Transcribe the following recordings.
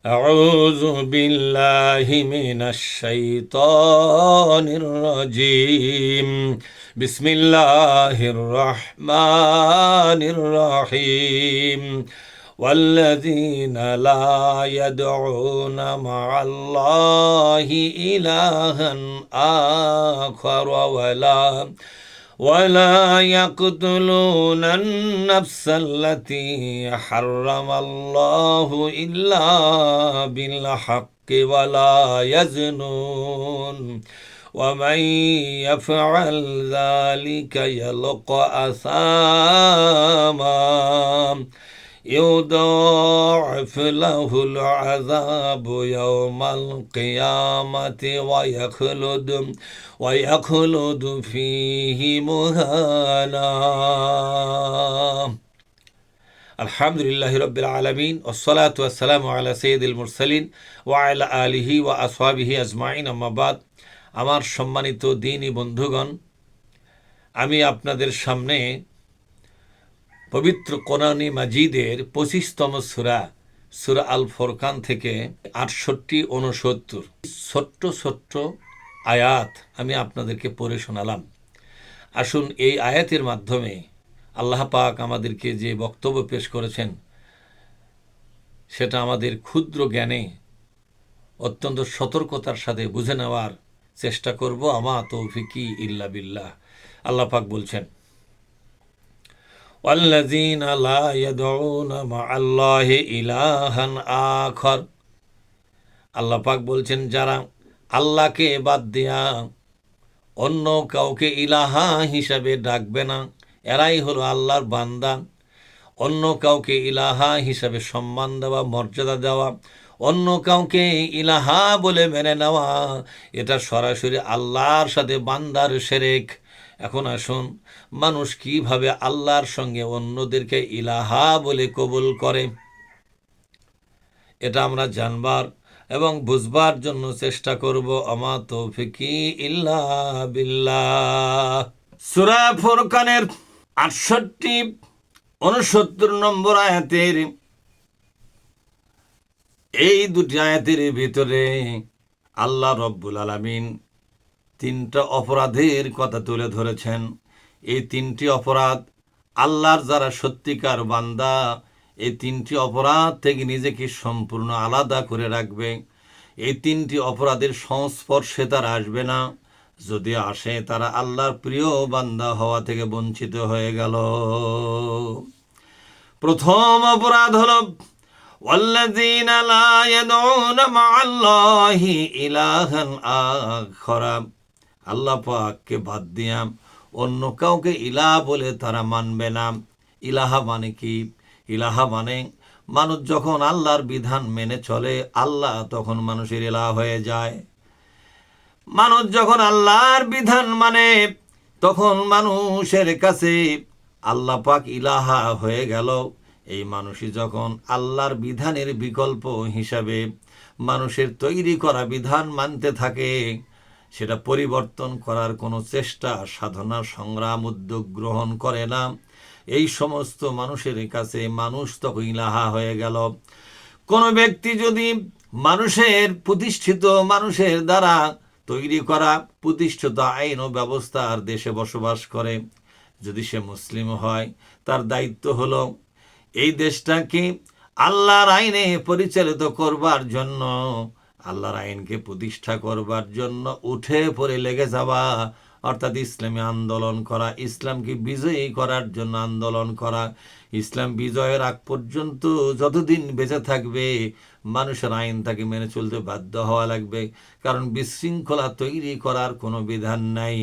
أعوذ بالله من الشيطان الرجيم. بسم الله الرحمن الرحيم. والذين لا يدعون مع الله إلها آخر ولا يقتلون النفس التي حرم الله إلا بالحق ولا يزنون ومن يفعل ذلك يلقى أثاما يضاعف له العذاب يوم القيامة ويخلد فيه مهانا. আলহামদুলিল্লাহি রাব্বিল আলামিন ওয়াসসালাতু ওয়াসসালামু আলা সাইয়্যিদিল মুরসালিন ওয়া আলা আলিহি ওয়া আসহাবিহি আজমাইন, আম্মা বাদ। আমার সম্মানিত দ্বীনী বন্ধুগণ, আমি আপনাদের সামনে পবিত্র কোরআনে মাজিদের 25তম সূরা আল ফুরকান থেকে 68-69 ছোট্ট ছোট্ট আয়াত আমি আপনাদেরকে পড়ে শোনালাম। আসুন এই আয়াতের মাধ্যমে আল্লাহ পাক আমাদেরকে যে বক্তব্য পেশ করেছেন সেটা আমাদের ক্ষুদ্র জ্ঞানে অত্যন্ত সতর্কতার সাথে বুঝে নেওয়ার চেষ্টা করব। আমা তৌফিকি ইল্লা বিল্লাহ। আল্লাহ পাক বলছেন, ওয়াল্লাযীনা লা ইয়াদউনা মা'আল্লাহি ইলাহান আখার। আল্লাহ পাক বলছেন, যারা আল্লাহকে বাদ দিয়া অন্য কাউকে ইলাহা হিসাবে ডাকবে না, এরাই হলো আল্লাহর বান্দা। অন্য কাউকে ইলাহা হিসাবে সম্মান দেওয়া, মর্যাদা দেওয়া, অন্য কাউকে ইলাহা বলে মেনে নেওয়া, এটা সরাসরি আল্লাহর সাথে বান্দার শিরক। এখন আসুন, মানুষ কিভাবে আল্লাহর সঙ্গে অন্যদেরকে ইলাহা বলে কবুল করে, এটা আমরা জানবার এবং বুঝবার জন্য চেষ্টা করব। আমা তৌফিকি ইল্লা বিল্লাহ। সূরা ফুরকানের 68-69 নম্বর আয়াতের এই দুটি আয়াতের ভিতরে আল্লাহ রব্বুল আলামিন 3টা অপরাধের কথা তুলে ধরেছেন। এই 3টি অপরাধ আল্লাহর যারা সত্যিকার বান্দা, এই 3টি অপরাধ থেকে নিজেকে সম্পূর্ণ আলাদা করে রাখবে। এই 3টি অপরাধের সংস্পর্শে তারা আসবে না। যদি আসে, তারা আল্লাহর প্রিয় বান্দা হওয়া থেকে বঞ্চিত হয়ে গেল। প্রথম অপরাধ হলো ওয়াল্লাযীনা লা ইয়াদউনা মা'আল্লাহি ইলাহান আখার। আল্লাহ পাককে বাদ দিয়া অন্য কাউকে ইলাহ বলে তারা মানবে না। ইলাহা মানে কি? ইলাহা মানে মানুষ যখন আল্লাহর বিধান মেনে চলে, আল্লাহ তখন মানুষের ইলাহ হয়ে যায়। মানুষ যখন আল্লাহর বিধান মানে, তখন মানুষের কাছে আল্লাহ পাক ইলাহা হয়ে গেল। এই মানুষই যখন আল্লাহর বিধানের বিকল্প হিসাবে মানুষের তৈরি করা বিধান মানতে থাকে, সেটা পরিবর্তন করার কোনো চেষ্টা, সাধনা, সংগ্রাম, উদ্যোগ গ্রহণ করে না, এই সমস্ত মানুষের কাছে মানুষ তখন ইলাহা হয়ে গেল। কোনো ব্যক্তি যদি মানুষের প্রতিষ্ঠিত, মানুষের দ্বারা তৈরি করা প্রতিষ্ঠিত আইন ও ব্যবস্থার দেশে বসবাস করে, যদি সে মুসলিম হয়, তার দায়িত্ব হলো এই দেশটাকে আল্লাহর আইনে পরিচালিত করবার জন্য, আল্লাহর আইনকে প্রতিষ্ঠা করবার জন্য উঠে পড়ে লেগে যাওয়া, অর্থাৎ ইসলামী আন্দোলন করা, ইসলামকে বিজয়ী করার জন্য আন্দোলন করা। ইসলাম বিজয়ের আগ পর্যন্ত যতদিন বেঁচে থাকবে, মানুষের আইন তাকে মেনে চলতে বাধ্য হওয়া লাগবে, কারণ বিশৃঙ্খলা তৈরি করার কোনো বিধান নাই।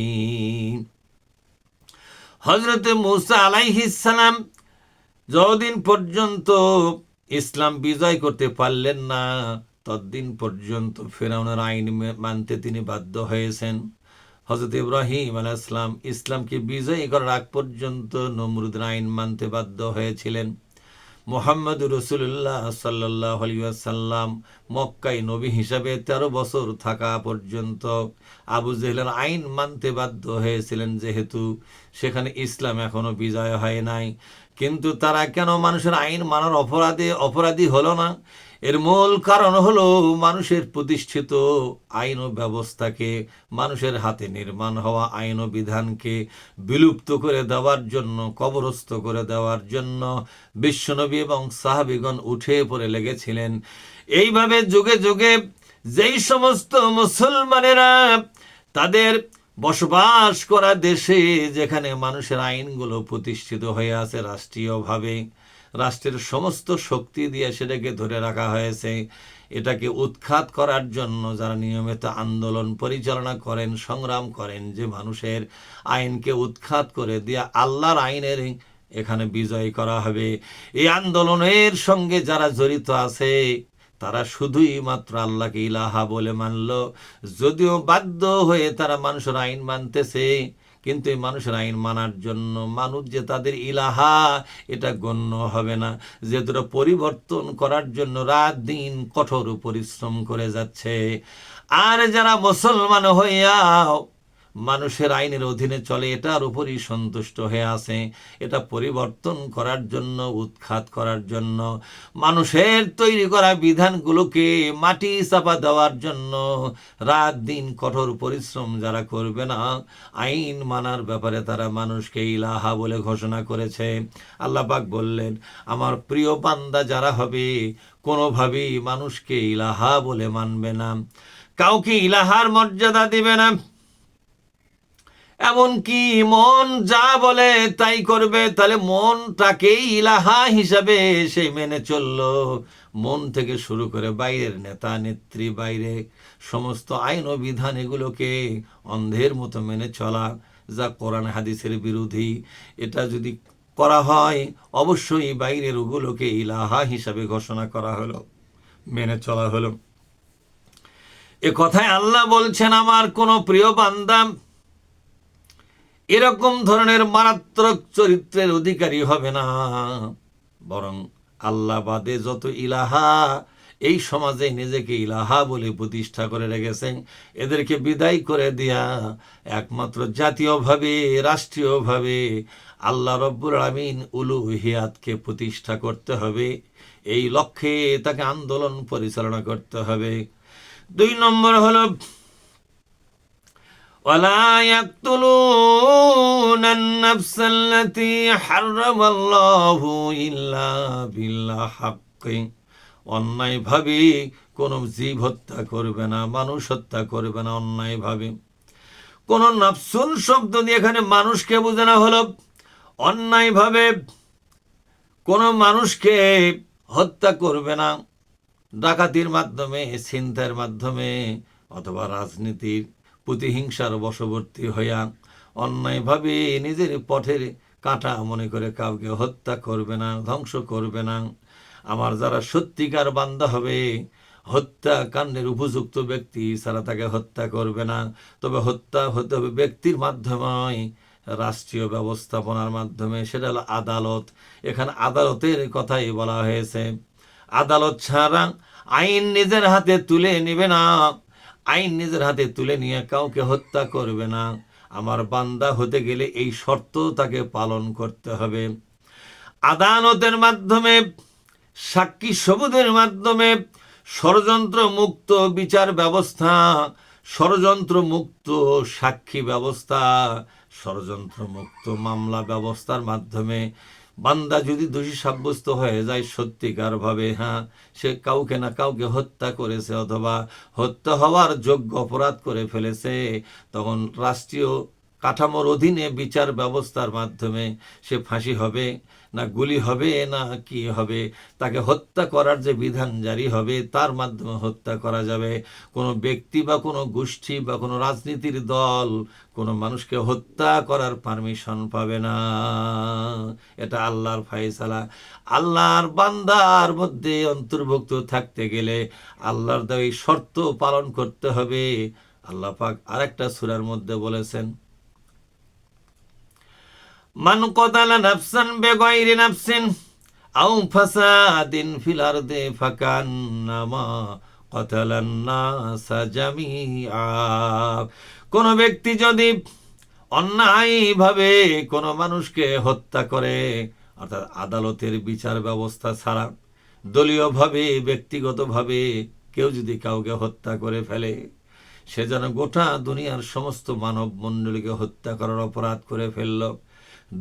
হযরত মূসা আলাইহিস সালাম যতদিন পর্যন্ত ইসলাম বিজয় করতে পারলেন না, ততদিন পর্যন্ত ফিরআউনের আইন মানতে তিনি বাধ্য হয়েছেন। হযরত ইব্রাহিম আলাইহিস সালাম ইসলামকে বিজয়ী করার আগ পর্যন্ত নমরুদের আইন মানতে বাধ্য হয়েছিলেন। মুহাম্মদুর রাসূলুল্লাহ সাল্লাল্লাহু আলাইহি ওয়াসাল্লাম মক্কায় নবী হিসাবে 13 বছর থাকা পর্যন্ত আবু জেহেলের আইন মানতে বাধ্য হয়েছিলেন, যেহেতু সেখানে ইসলাম এখনো বিজয় হয় নাই। কিন্তু তারা কেন মানুষের আইন মানার অপরাধী হলো না? এর মূল কারণ হলো মানুষের প্রতিষ্ঠিত আইন ও ব্যবস্থাকে, মানুষের হাতে নির্মাণ হওয়া আইন ও বিধানকে বিলুপ্ত করে দেওয়ার জন্য, কবরস্থ করে দেওয়ার জন্য বিশ্বনবী এবং সাহাবীগণ উঠে পড়ে লেগেছিলেন। এইভাবে যুগে যুগে যেই সমস্ত মুসলমানেরা তাদের বসবাস করা দেশে, যেখানে মানুষের আইনগুলো প্রতিষ্ঠিত হয়ে আছে রাষ্ট্রীয়ভাবে, রাষ্ট্রের সমস্ত শক্তি দিয়ে সেটাকে ধরে রাখা হয়েছে, এটাকে উৎখাত করার জন্য যারা নিয়মিত আন্দোলন পরিচালনা করেন, সংগ্রাম করেন, যে মানুষের আইনকে উৎখাত করে দিয়ে আল্লাহর আইনের এখানে বিজয় করা হবে, এই আন্দোলনের সঙ্গে যারা জড়িত আছে তারা শুধুই মাত্র আল্লাহকে ইলাহা বলে মানল। যদিও বাধ্য হয়ে তারা মানুষের আইন মানতেছে, কিন্তু এই মানুষের আইন মানার জন্য মানুষ যে তাদের ইলাহা এটা গণ্য হবে না, যেটা পরিবর্তন করার জন্য রাত দিন কঠোর পরিশ্রম করে যাচ্ছে। আর যারা মুসলমান হইয়া মানুষের আইনের অধীনে চলে, এটার উপরই সন্তুষ্ট হয়ে আছে, এটা পরিবর্তন করার জন্য, উৎখাত করার জন্য, মানুষের তৈরি করা বিধানগুলোকে মাটি চাপা দেওয়ার জন্য রাত দিন কঠোর পরিশ্রম যারা করবে না, আইন মানার ব্যাপারে তারা মানুষকে ইলাহা বলে ঘোষণা করেছে। আল্লাহ পাক বললেন, আমার প্রিয় বান্দা যারা হবে কোনোভাবেই মানুষকে ইলাহা বলে মানবে না, কাউকে ইলাহার মর্যাদা দিবে না, এমনকি মন যা বলে তাই করবে। তাহলে মনটাকেই ইলাহা হিসাবে সে মেনে চললো। মন থেকে শুরু করে বাইরের নেতা নেত্রী, বাইরে সমস্ত আইন ও বিধান, এগুলোকে অন্ধের মতো মেনে চলা, যা কোরআন হাদিসের বিরোধী। এটা যদি করা হয় অবশ্যই বাইরের ওগুলোকে ইলাহা হিসাবে ঘোষণা করা হলো, মেনে চলা হলো। এ কথায় আল্লাহ বলছেন, আমার কোন প্রিয় বান্দা এরকম ধরনের মারাত্মক চরিত্রের অধিকারী হবে না, বরং আল্লাহ বাদে যত ইলাহা এই সমাজে নিজেকে ইলাহা বলে প্রতিষ্ঠা করে রেখেছেন, এদেরকে বিদায় করে দিয়া একমাত্র জাতীয়ভাবে, রাষ্ট্রীয়ভাবে আল্লাহ রব্বুল আমিন উলুহিয়াতকে প্রতিষ্ঠা করতে হবে। এই লক্ষ্যে তাকে আন্দোলন পরিচালনা করতে হবে। 2 নম্বর হলো ولا يقتلون النفس التي حرم الله إلا بالحق। অন্যায়ভাবে কোন জীব হত্যা করবে না, মানুষ হত্যা করবে না অন্যায়ভাবে। কোন নাফসুন শব্দ দিয়ে এখানে মানুষকে বোঝানো হলো। অন্যায়ভাবে কোন মানুষকে হত্যা করবে না, ডাকাতির মাধ্যমে, ছিনতাইয়ের মাধ্যমে, অথবা রাজনীতির প্রতিহিংসার বশবর্তী হইয়া অন্যায়ভাবে নিজের পথের কাঁটা মনে করে কাউকে হত্যা করবে না, ধ্বংস করবে না। আমার যারা সত্যিকার বান্দা হবে, হত্যাকাণ্ডের উপযুক্ত ব্যক্তি ছাড়া তাকে হত্যা করবে না। তবে হত্যা হতে হবে ব্যক্তির মাধ্যমে, রাষ্ট্রীয় ব্যবস্থাপনার মাধ্যমে, সেটা হলো আদালত। এখানে আদালতের কথাই বলা হয়েছে। আদালত ছাড়া আইন নিজের হাতে তুলে নেবে না, আইন নিজের হাতে তুলে নিয়ে কাউকে হত্যা করবে না। আমার বান্দা হতে গেলে এই শর্ত তাকে পালন করতে হবে। আদালতের মাধ্যমে, সাক্ষী সবুদের মাধ্যমে ষড়যন্ত্র মুক্ত বিচার ব্যবস্থা, ষড়যন্ত্র মুক্ত সাক্ষী ব্যবস্থা, ষড়যন্ত্র মুক্ত মামলা ব্যবস্থার মাধ্যমে বান্দা যদি দোষী সাব্যস্ত হয়ে যায় সত্যিকার ভাবে, হ্যাঁ সে কাউকে না কাউকে হত্যা করেছে অথবা হত্যা হওয়ার যোগ্য অপরাধ করে ফেলেছে, তখন রাষ্ট্রীয় কাঠামোর অধীনে বিচার ব্যবস্থার মাধ্যমে সে ফাঁসি হবে না গুলি হবে না কি হবে, তাকে হত্যা করার যে বিধান জারি হবে তার মাধ্যমে হত্যা করা যাবে। কোনো ব্যক্তি বা কোনো গোষ্ঠী বা কোনো রাজনীতির দল কোনো মানুষকে হত্যা করার পারমিশন পাবে না। এটা আল্লাহর ফায়সালা। আল্লাহর বান্দার মধ্যে অন্তর্ভুক্ত থাকতে গেলে আল্লাহর দাবি শর্ত পালন করতে হবে। আল্লাহ পাক আরেকটা সূরার মধ্যে বলেছেন, মান কতালা নাফসান বিগাইরি নাফসিন আও ফাসাদিন ফিল আরদি ফাকান্নামা কতালান নাসা জামিআ। কোন ব্যক্তি যদি অন্যায়ভাবে কোন মানুষকে হত্যা করে, অর্থাৎ আদালতের বিচার ব্যবস্থা ছাড়া, দলীয়ভাবে, ব্যক্তিগতভাবে কেউ যদি কাউকে হত্যা করে ফেলে, সে যেন গোটা দুনিয়ার সমস্ত মানব মণ্ডলীকে হত্যা করার অপরাধ করে ফেলল।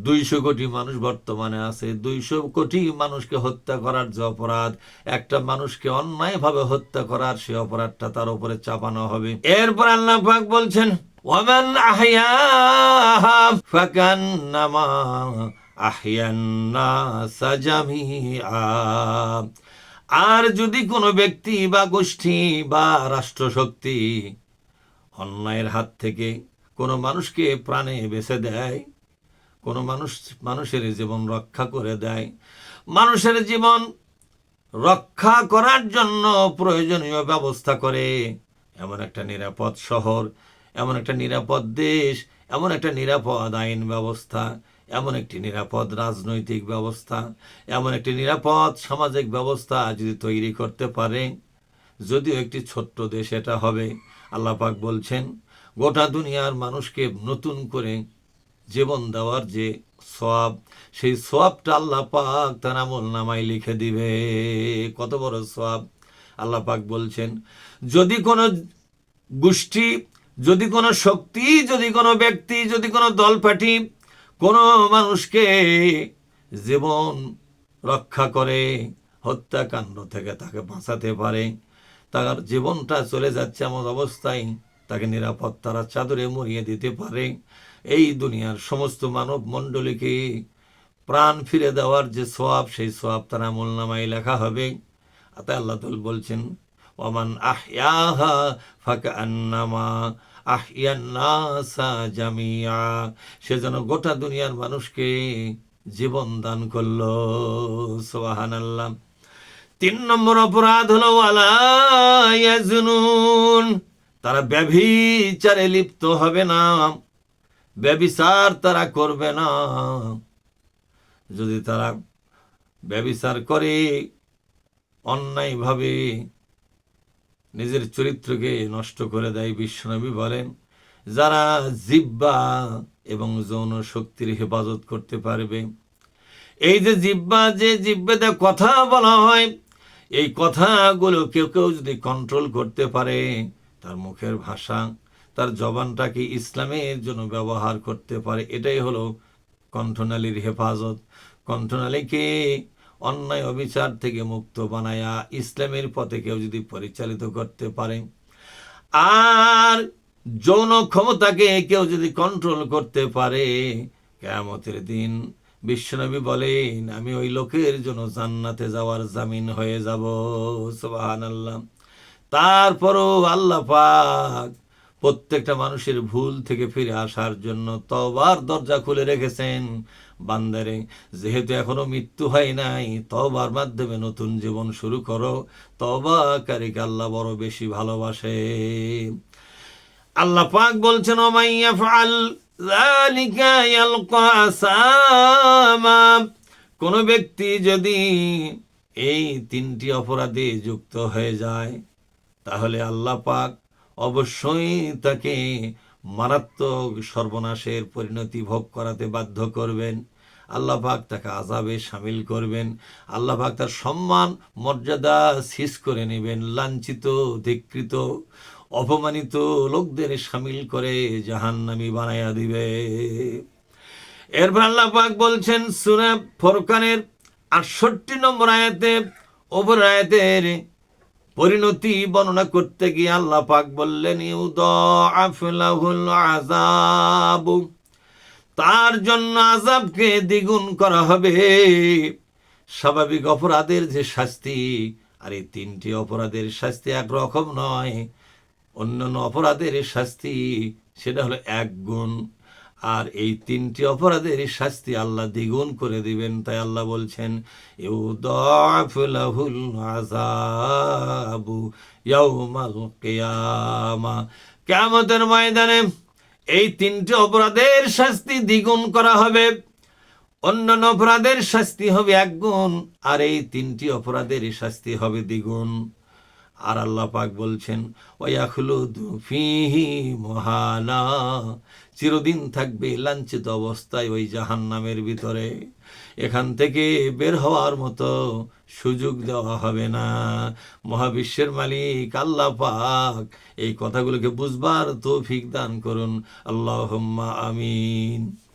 200 কোটি মানুষ বর্তমানে আছে, 200 কোটি মানুষকে হত্যা করার যে অপরাধ, একটা মানুষকে অন্যায়ভাবে হত্যা করার সে অপরাধটা তার উপরে চাপানো হবে। এরপর আল্লাহ পাক বলছেন, ওয়ামান আহইয়াহা ফাকান্নামা আহইয়ান নাসা জামিআ। আর যদি কোনো ব্যক্তি বা গোষ্ঠী বা রাষ্ট্রশক্তি অন্যায়ের হাত থেকে কোনো মানুষকে প্রাণে বেঁচে দেয়, কোনো মানুষের জীবন রক্ষা করে দেয়, মানুষের জীবন রক্ষা করার জন্য প্রয়োজনীয় ব্যবস্থা করে, এমন একটা নিরাপদ শহর, এমন একটা নিরাপদ দেশ, এমন একটা নিরাপদ আইন ব্যবস্থা, এমন একটি নিরাপদ রাজনৈতিক ব্যবস্থা, এমন একটি নিরাপদ সামাজিক ব্যবস্থা যদি তৈরি করতে পারে, যদিও একটি ছোট্ট দেশ এটা হবে, আল্লাহ পাক বলছেন গোটা দুনিয়ার মানুষকে নতুন করে জীবন দেওয়ার যে সওয়াব, সেই সওয়াবটা আল্লাহ পাক তার আমলনামায় লিখে দিবে। কত বড় সওয়াব! আল্লাহ পাক বলছেন, যদি কোনো গোষ্ঠী, যদি কোনো শক্তি, যদি কোনো ব্যক্তি, যদি কোনো দলপার্টি কোনো মানুষকে জীবন রক্ষা করে, হত্যাকাণ্ড থেকে তাকে বাঁচাতে পারে, তার জীবনটা চলে যাচ্ছে এমন অবস্থায় তাকে নিরাপত্তার চাদরে মুড়িয়ে দিতে পারে, এই দুনিয়ার সমস্ত মানব মণ্ডলীকে প্রাণ ফিরে দেওয়ার যে সওয়াব, সেই সওয়াব তার আমলনামায় লেখা হবে। তাই আল্লাহ তাআলা বলছেন, ওয়ামান আহইয়াহা ফাকান্নামা আহইয়ান নাসা জামিআ। সে যেন গোটা দুনিয়ার মানুষকে জীবন দান করলো। সুবহানাল্লাহ। 3 নম্বর অপরাধ হলো ওয়ালা ইয়াজনুন। তারা ব্যভিচারে লিপ্ত হবে না, ব্যভিচার তারা করবে না। যদি তারা ব্যভিচার করে, অন্যায়ভাবে নিজের চরিত্রকে নষ্ট করে দেয়, বিশ্বনবী বলেন, যারা জিহ্বা এবং যৌন শক্তির হেফাজত করতে পারবে, এই যে জিহ্বা, যে জিহ্বাতে কথা বলা হয়, এই কথাগুলো কেউ কেউ যদি কন্ট্রোল করতে পারে, তার মুখের ভাষা, তার জবানটাকে ইসলামের জন্য ব্যবহার করতে পারে, এটাই হলো কণ্ঠনালীর হেফাজত। কণ্ঠনালীকে অন্যায় অবিচার থেকে মুক্ত বানায়া ইসলামের পথে কেউ যদি পরিচালিত করতে পারে, আর যৌন ক্ষমতাকে কেউ যদি কন্ট্রোল করতে পারে, কিয়ামতের দিন বিশ্বনবী বলেন, আমি ওই লোকের জন্য জান্নাতে যাওয়ার জামিন হয়ে যাব। সুবহানাল্লাহ। তারপরও আল্লাহ পাক প্রত্যেকটা মানুষের ভুল থেকে ফিরে আসার জন্য তওবার দরজা খুলে রেখেছেন। বান্দারে, যেহেতু এখনো মৃত্যু হয় নাই, তওবার মাধ্যমে নতুন জীবন শুরু করো। তওবাকারীকে আল্লাহ বড় বেশি ভালোবাসে। আল্লাহ পাক বলছেন, ওমাই ইয়াফআল যালিকা ইয়ালকা আসামা। কোন ব্যক্তি যদি এই 3টি অপরাধে যুক্ত হয়ে যায়, তাহলে আল্লাহ পাক অবশ্যই তাকে মারাত্মক সর্বনাশের পরিণতি ভোগ করাতে বাধ্য করবেন। আল্লাহ পাক তাকে আযাবে শামিল করবেন। আল্লাহ পাক তার সম্মান মর্যাদা সিজ করে নেবেন। লাঞ্ছিত, ধিক্কৃত, অপমানিত লোকদের শামিল করে জাহান্নামী বানাইয়া দিবে। এরপর আল্লাহ পাক বলছেন সূরা ফুরকানের 68 নম্বর আয়াতে, ওপর আয়াতের পরিণতি বর্ণনা করতে গিয়ে আল্লাহ পাক বললেন, ইউদাআফ লাহুল আযাব। তার জন্য আযাবকে দ্বিগুণ করা হবে। স্বাভাবিক অপরাধের যে শাস্তি, আর এই 3টি অপরাধের শাস্তি একরকম নয়। অন্যান্য অপরাধের শাস্তি সেটা হলো 1 গুণ, আর এই 3টি অপরাধের শাস্তি আল্লাহ দ্বিগুণ করে দিবেন। তাই আল্লাহ বলছেন, ইউদাআফু লাহুল আযাবু ইয়াউমাল কিয়ামা। কিয়ামতের ময়দানে এই 3টি অপরাধের শাস্তি দ্বিগুণ করা হবে। অন্যান্য অপরাধের শাস্তি হবে 1 গুণ, আর এই 3টি অপরাধের শাস্তি হবে দ্বিগুণ। আর আল্লাহ পাক বলছেন ওয়াখলুদু ফিহি মুহানা, চিরদিন থাকবে লাঞ্ছিত অবস্থায় ওই জাহান্নামের ভিতরে, এখান থেকে বের হওয়ার মতো সুযোগ দেওয়া হবে না। মহাবিশ্বের মালিক আল্লাহ পাক এই কথাগুলোকে বুঝবার তৌফিক দান করুন। আল্লাহুম্মা আমিন।